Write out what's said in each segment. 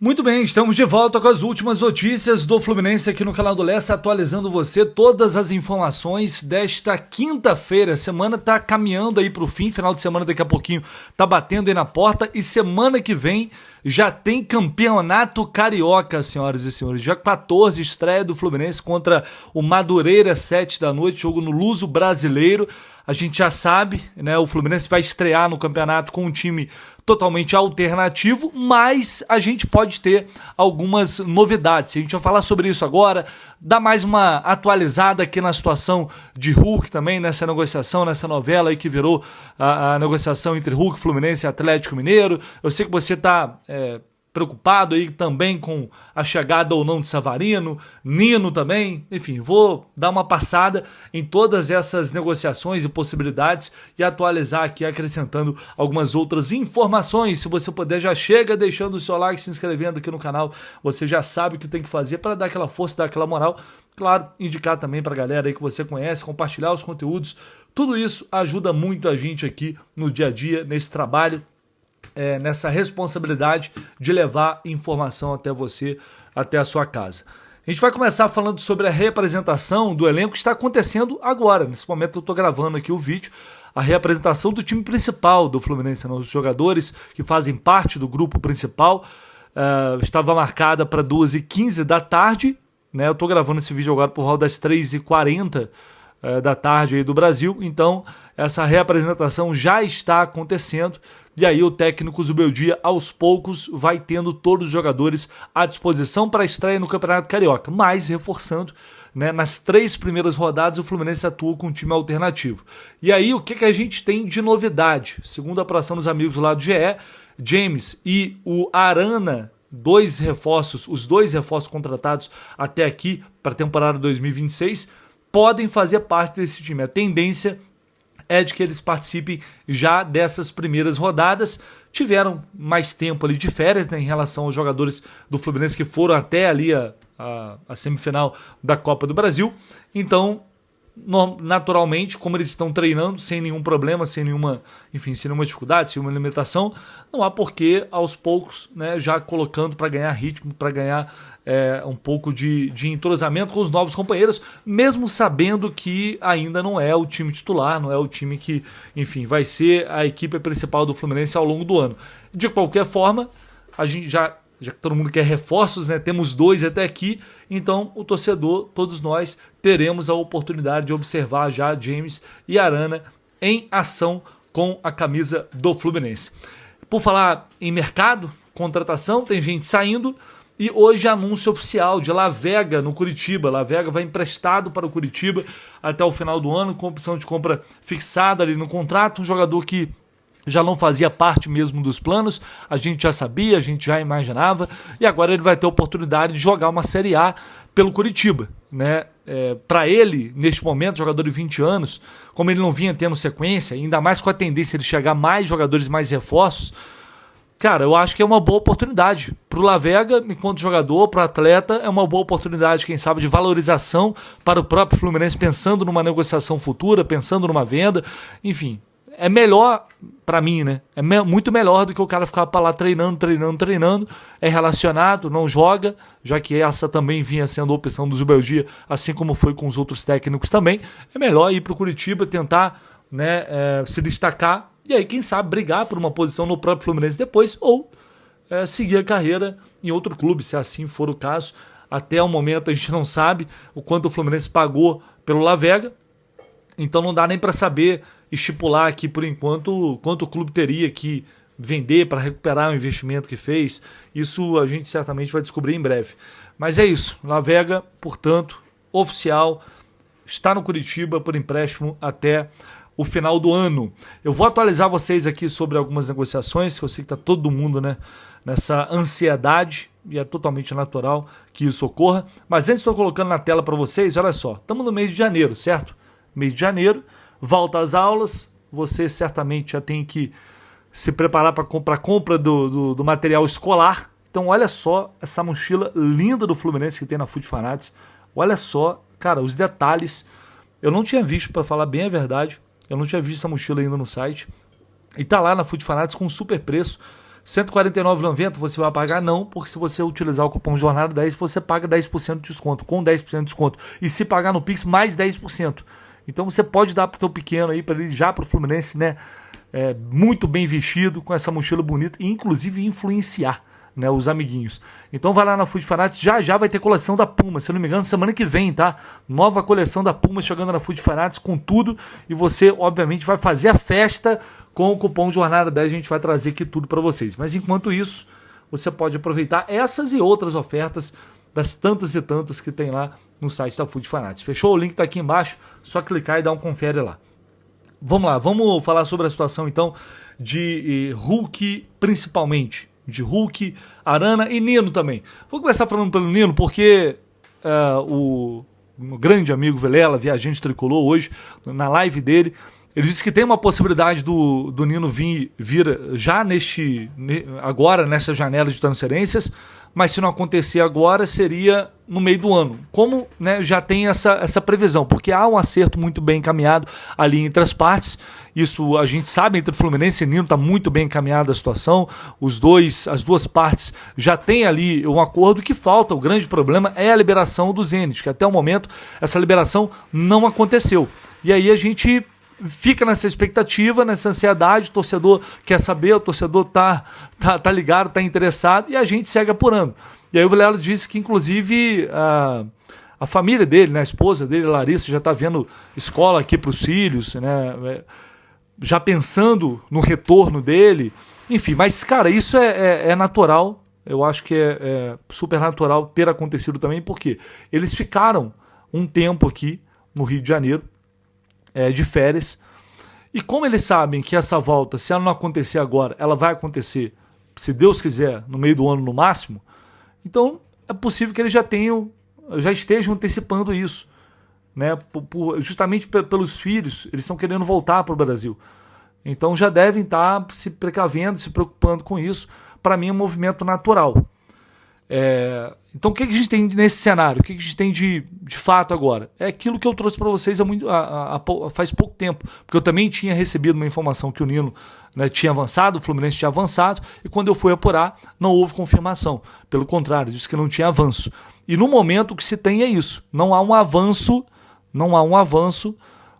Muito bem, estamos de volta com as últimas notícias do Fluminense aqui no canal do Lessa, atualizando você todas as informações desta quinta-feira. A semana tá caminhando aí pro fim, final de semana daqui a pouquinho tá batendo aí na porta e semana que vem já tem campeonato carioca, senhoras e senhores. Dia 14, estreia do Fluminense contra o Madureira, 7 da noite, jogo no Luso Brasileiro. A gente já sabe, né? O Fluminense vai estrear no campeonato com um time totalmente alternativo, mas a gente pode ter algumas novidades. A gente vai falar sobre isso agora, dar mais uma atualizada aqui na situação de Hulk também, nessa negociação, nessa novela aí que virou a negociação entre Hulk, Fluminense e Atlético Mineiro. Eu sei que você está preocupado aí também com a chegada ou não de Savarino, Nino também, enfim, vou dar uma passada em todas essas negociações e possibilidades e atualizar aqui, acrescentando algumas outras informações. Se você puder, já chega deixando o seu like, se inscrevendo aqui no canal, você já sabe o que tem que fazer para dar aquela força, dar aquela moral. Claro, indicar também para a galera aí que você conhece, compartilhar os conteúdos, tudo isso ajuda muito a gente aqui no dia a dia, nesse trabalho, nessa responsabilidade de levar informação até você, até a sua casa. A gente vai começar falando sobre a reapresentação do elenco que está acontecendo agora. Nesse momento eu estou gravando aqui o vídeo, a reapresentação do time principal do Fluminense, os jogadores que fazem parte do grupo principal, estava marcada para 2h15 da tarde, né? Eu estou gravando esse vídeo agora por volta das 3h40 da tarde aí do Brasil, então essa reapresentação já está acontecendo e aí o técnico Zubeldia aos poucos vai tendo todos os jogadores à disposição para a estreia no Campeonato Carioca, mas reforçando, né, nas 3 primeiras rodadas o Fluminense atua com um time alternativo. E aí o que a gente tem de novidade? Segundo a apuração dos amigos lá do GE, James e o Arana, os dois reforços contratados até aqui para a temporada 2026, podem fazer parte desse time. A tendência é de que eles participem já dessas primeiras rodadas. Tiveram mais tempo ali de férias, né, em relação aos jogadores do Fluminense que foram até ali a semifinal da Copa do Brasil. Então, naturalmente, como eles estão treinando sem nenhum problema, sem nenhuma dificuldade, sem nenhuma limitação, não há porquê aos poucos, né, já colocando para ganhar ritmo, para ganhar um pouco de entrosamento com os novos companheiros, mesmo sabendo que ainda não é o time titular, não é o time que, enfim, vai ser a equipe principal do Fluminense ao longo do ano. De qualquer forma, a gente já que todo mundo quer reforços, né? Temos 2 até aqui, então o torcedor, todos nós, teremos a oportunidade de observar já James e Arana em ação com a camisa do Fluminense. Por falar em mercado, contratação, tem gente saindo e hoje anúncio oficial de Lavega no Curitiba. Lavega vai emprestado para o Curitiba até o final do ano, com opção de compra fixada ali no contrato, um jogador que já não fazia parte mesmo dos planos, a gente já sabia, a gente já imaginava, e agora ele vai ter a oportunidade de jogar uma Série A pelo Curitiba, né? Para ele, neste momento, jogador de 20 anos, como ele não vinha tendo sequência, ainda mais com a tendência de chegar mais jogadores, mais reforços, cara, eu acho que é uma boa oportunidade para o Lavega, enquanto jogador, para o atleta, é uma boa oportunidade, quem sabe, de valorização para o próprio Fluminense, pensando numa negociação futura, pensando numa venda, enfim. É melhor, para mim, né? É muito melhor do que o cara ficar para lá treinando, é relacionado, não joga, já que essa também vinha sendo a opção do Zubeldia, assim como foi com os outros técnicos também. É melhor ir para o Curitiba, tentar, né, se destacar e aí, quem sabe, brigar por uma posição no próprio Fluminense depois ou seguir a carreira em outro clube, se assim for o caso. Até o momento a gente não sabe o quanto o Fluminense pagou pelo Lavega, então não dá nem para saber estipular aqui por enquanto quanto o clube teria que vender para recuperar o investimento que fez. Isso a gente certamente vai descobrir em breve. Mas é isso, Lavega, portanto, oficial, está no Curitiba por empréstimo até o final do ano. Eu vou atualizar vocês aqui sobre algumas negociações, que eu sei que está todo mundo, né, nessa ansiedade, e é totalmente natural que isso ocorra. Mas antes estou colocando na tela para vocês, olha só, estamos no mês de janeiro, certo? Mês de janeiro, volta às aulas, você certamente já tem que se preparar para a compra do material escolar. Então olha só essa mochila linda do Fluminense que tem na Food Fanatics. Olha só, cara, os detalhes. Eu não tinha visto, para falar bem a verdade, eu não tinha visto essa mochila ainda no site. E tá lá na Food Fanatics com um super preço. R$149,90 você vai pagar? Não, porque se você utilizar o cupom Jornada 10, você paga 10% de desconto, com 10% de desconto. E se pagar no Pix, mais 10%. Então você pode dar para o teu pequeno aí, para ele já para o Fluminense, né? Muito bem vestido, com essa mochila bonita, e inclusive influenciar, né, os amiguinhos. Então vai lá na Food Fanatics, já vai ter coleção da Puma, se eu não me engano, semana que vem, tá? Nova coleção da Puma chegando na Food Fanatics com tudo, e você, obviamente, vai fazer a festa com o cupom Jornada 10, a gente vai trazer aqui tudo para vocês. Mas enquanto isso, você pode aproveitar essas e outras ofertas das tantas e tantas que tem lá no site da Food Fanatics. Fechou? O link tá aqui embaixo, só clicar e dar um confere lá. Vamos lá, vamos falar sobre a situação então de Hulk principalmente. De Hulk, Arana e Nino também. Vou começar falando pelo Nino, porque o grande amigo Vilela, viajante tricolor, hoje, na live dele, ele disse que tem uma possibilidade do Nino vir já agora, nessa janela de transferências, mas se não acontecer agora, seria no meio do ano. Como, né, já tem essa previsão, porque há um acerto muito bem encaminhado ali entre as partes. Isso a gente sabe, entre o Fluminense e Nino está muito bem encaminhada a situação. As duas partes já têm ali um acordo. Que falta, o grande problema é a liberação do Zenit, que até o momento essa liberação não aconteceu. E aí a gente fica nessa expectativa, nessa ansiedade, o torcedor quer saber, o torcedor tá ligado, tá interessado, e a gente segue apurando. E aí o Vilela disse que, inclusive, a família dele, né, a esposa dele, Larissa, já está vendo escola aqui para os filhos, né, já pensando no retorno dele. Enfim, mas, cara, isso é natural. Eu acho que é super natural ter acontecido também, porque eles ficaram um tempo aqui no Rio de Janeiro, de férias, e como eles sabem que essa volta, se ela não acontecer agora, ela vai acontecer, se Deus quiser, no meio do ano no máximo, então é possível que eles já estejam antecipando isso, né? Justamente pelos filhos, eles estão querendo voltar para o Brasil, então já devem estar se precavendo, se preocupando com isso. Para mim é um movimento natural. Então o que a gente tem nesse cenário? O que a gente tem de fato agora? É aquilo que eu trouxe para vocês faz pouco tempo, porque eu também tinha recebido uma informação que o Nino, né, tinha avançado, o Fluminense tinha avançado, e quando eu fui apurar, não houve confirmação. Pelo contrário, disse que não tinha avanço. E no momento o que se tem é isso. Não há um avanço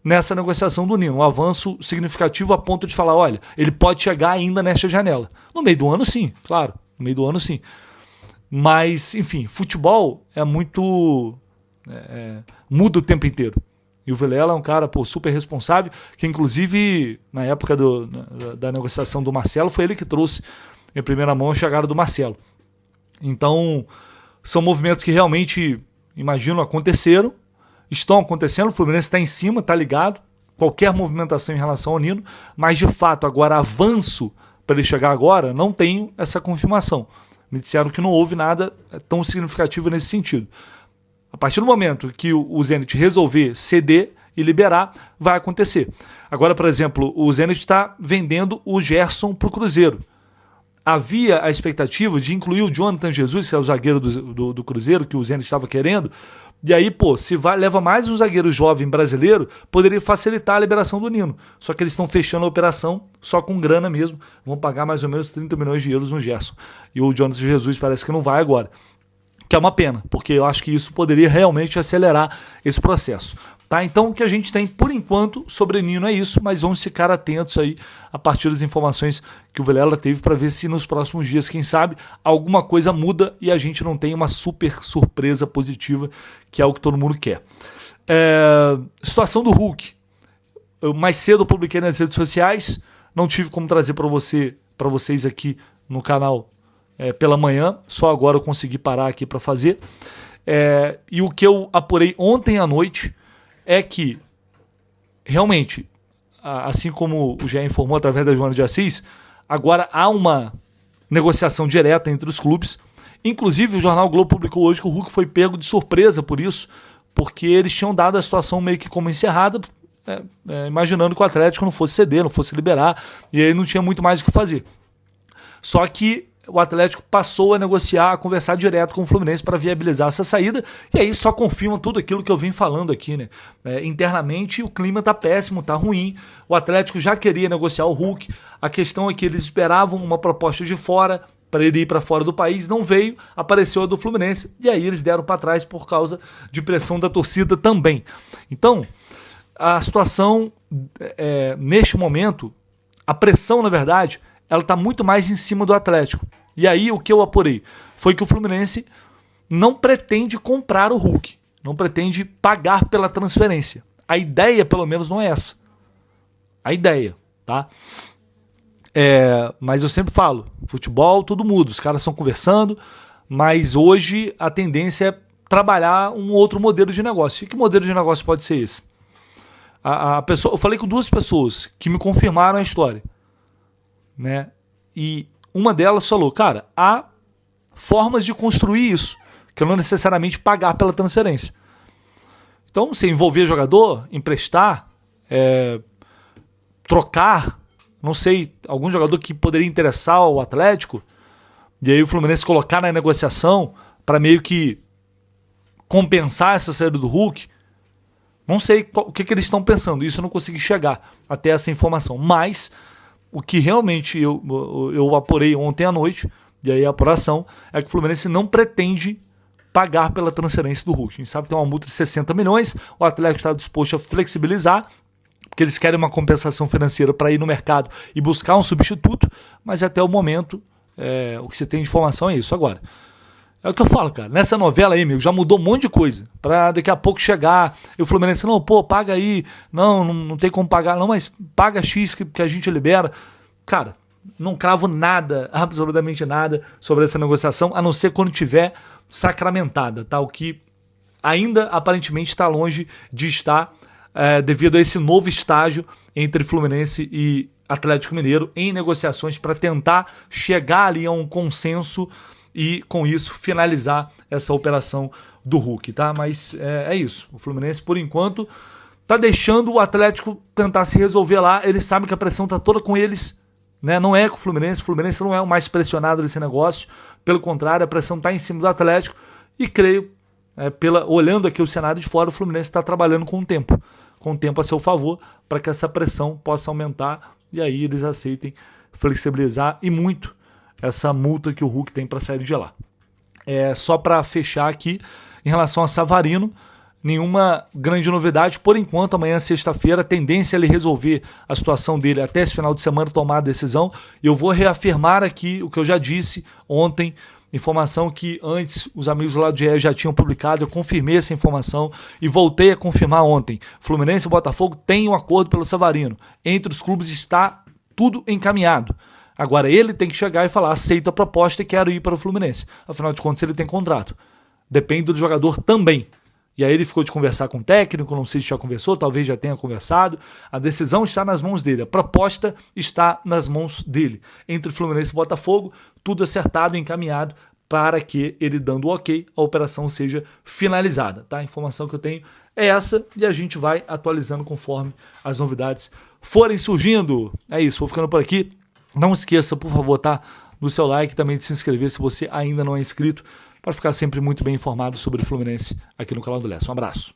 nessa negociação do Nino. Um avanço significativo a ponto de falar, olha, ele pode chegar ainda nesta janela. No meio do ano, sim, claro. No meio do ano, sim. Mas, enfim, futebol é muito... muda o tempo inteiro. E o Vilela é um cara super responsável, que inclusive, na época da negociação do Marcelo, foi ele que trouxe em primeira mão a chegada do Marcelo. Então, são movimentos que realmente, imagino, aconteceram, estão acontecendo, o Fluminense está em cima, está ligado, qualquer movimentação em relação ao Nino, mas de fato, agora, avanço para ele chegar agora, não tenho essa confirmação. Me disseram que não houve nada tão significativo nesse sentido. A partir do momento que o Zenit resolver ceder e liberar, vai acontecer. Agora, por exemplo, o Zenit está vendendo o Gerson para o Cruzeiro. Havia a expectativa de incluir o Jonathan Jesus, que é o zagueiro do Cruzeiro, que o Zenit estava querendo. E aí, se leva mais um zagueiro jovem brasileiro, poderia facilitar a liberação do Nino. Só que eles estão fechando a operação só com grana mesmo. Vão pagar mais ou menos 30 milhões de euros no Gerson. E o Jonathan Jesus parece que não vai agora. Que é uma pena, porque eu acho que isso poderia realmente acelerar esse processo. Tá? Então o que a gente tem por enquanto sobre Nino é isso, mas vamos ficar atentos aí a partir das informações que o Vilela teve para ver se nos próximos dias, quem sabe, alguma coisa muda e a gente não tem uma super surpresa positiva, que é o que todo mundo quer. Situação do Hulk. Eu mais cedo publiquei nas redes sociais, não tive como trazer para vocês aqui no canal pela manhã, só agora eu consegui parar aqui para fazer. E o que eu apurei ontem à noite é que, realmente, assim como o GE informou através da Joana de Assis, agora há uma negociação direta entre os clubes. Inclusive, o jornal Globo publicou hoje que o Hulk foi pego de surpresa por isso, porque eles tinham dado a situação meio que como encerrada, imaginando que o Atlético não fosse ceder, não fosse liberar, e aí não tinha muito mais o que fazer. Só que o Atlético passou a negociar, a conversar direto com o Fluminense para viabilizar essa saída, e aí só confirma tudo aquilo que eu vim falando aqui, né? Internamente o clima tá péssimo, tá ruim, o Atlético já queria negociar o Hulk, a questão é que eles esperavam uma proposta de fora, para ele ir para fora do país, não veio, apareceu a do Fluminense, e aí eles deram para trás por causa de pressão da torcida também. Então, a situação, neste momento, a pressão, na verdade, ela está muito mais em cima do Atlético. E aí o que eu apurei foi que o Fluminense não pretende comprar o Hulk, não pretende pagar pela transferência. A ideia, pelo menos, não é essa. A ideia, tá? Mas eu sempre falo, futebol tudo muda, os caras estão conversando, mas hoje a tendência é trabalhar um outro modelo de negócio. E que modelo de negócio pode ser esse? Eu falei com 2 pessoas que me confirmaram a história, né? E uma delas falou, cara, há formas de construir isso, que não necessariamente pagar pela transferência. Então, você envolver jogador, emprestar, trocar, não sei, algum jogador que poderia interessar ao Atlético, e aí o Fluminense colocar na negociação para meio que compensar essa saída do Hulk. Não sei o que eles estão pensando, isso eu não consegui chegar até essa informação, mas o que realmente eu apurei ontem à noite, e aí a apuração, é que o Fluminense não pretende pagar pela transferência do Hulk. A gente sabe que tem uma multa de 60 milhões, o Atlético está disposto a flexibilizar, porque eles querem uma compensação financeira para ir no mercado e buscar um substituto, mas até o momento o que você tem de informação é isso. Agora, é o que eu falo, cara, nessa novela aí, amigo, já mudou um monte de coisa, para daqui a pouco chegar e o Fluminense, não, pô, paga aí, não tem como pagar, não, mas paga X que a gente libera. Cara, não cravo nada, absolutamente nada sobre essa negociação, a não ser quando tiver sacramentada, tá? O que ainda aparentemente está longe de estar, devido a esse novo estágio entre Fluminense e Atlético Mineiro em negociações para tentar chegar ali a um consenso e com isso finalizar essa operação do Hulk, tá? Mas é isso, o Fluminense por enquanto tá deixando o Atlético tentar se resolver lá, eles sabem que a pressão tá toda com eles, né? Não é com o Fluminense não é o mais pressionado desse negócio, pelo contrário, a pressão tá em cima do Atlético e creio, olhando aqui o cenário de fora, o Fluminense está trabalhando com o tempo a seu favor, para que essa pressão possa aumentar e aí eles aceitem flexibilizar e muito essa multa que o Hulk tem para sair de lá. Só para fechar aqui, em relação a Savarino, nenhuma grande novidade. Por enquanto, amanhã, sexta-feira, a tendência é ele resolver a situação dele até esse final de semana, tomar a decisão. E eu vou reafirmar aqui o que eu já disse ontem, informação que antes os amigos lá do GE já tinham publicado, eu confirmei essa informação e voltei a confirmar ontem. Fluminense e Botafogo têm um acordo pelo Savarino. Entre os clubes está tudo encaminhado. Agora ele tem que chegar e falar, aceito a proposta e quero ir para o Fluminense. Afinal de contas ele tem contrato. Depende do jogador também. E aí ele ficou de conversar com o técnico, não sei se já conversou, talvez já tenha conversado. A decisão está nas mãos dele, a proposta está nas mãos dele. Entre Fluminense e Botafogo, tudo acertado e encaminhado para que ele dando o ok, a operação seja finalizada. Tá? A informação que eu tenho é essa e a gente vai atualizando conforme as novidades forem surgindo. É isso, vou ficando por aqui. Não esqueça, por favor, tá? Do seu like, também de se inscrever se você ainda não é inscrito, para ficar sempre muito bem informado sobre o Fluminense aqui no Canal do Leste. Um abraço.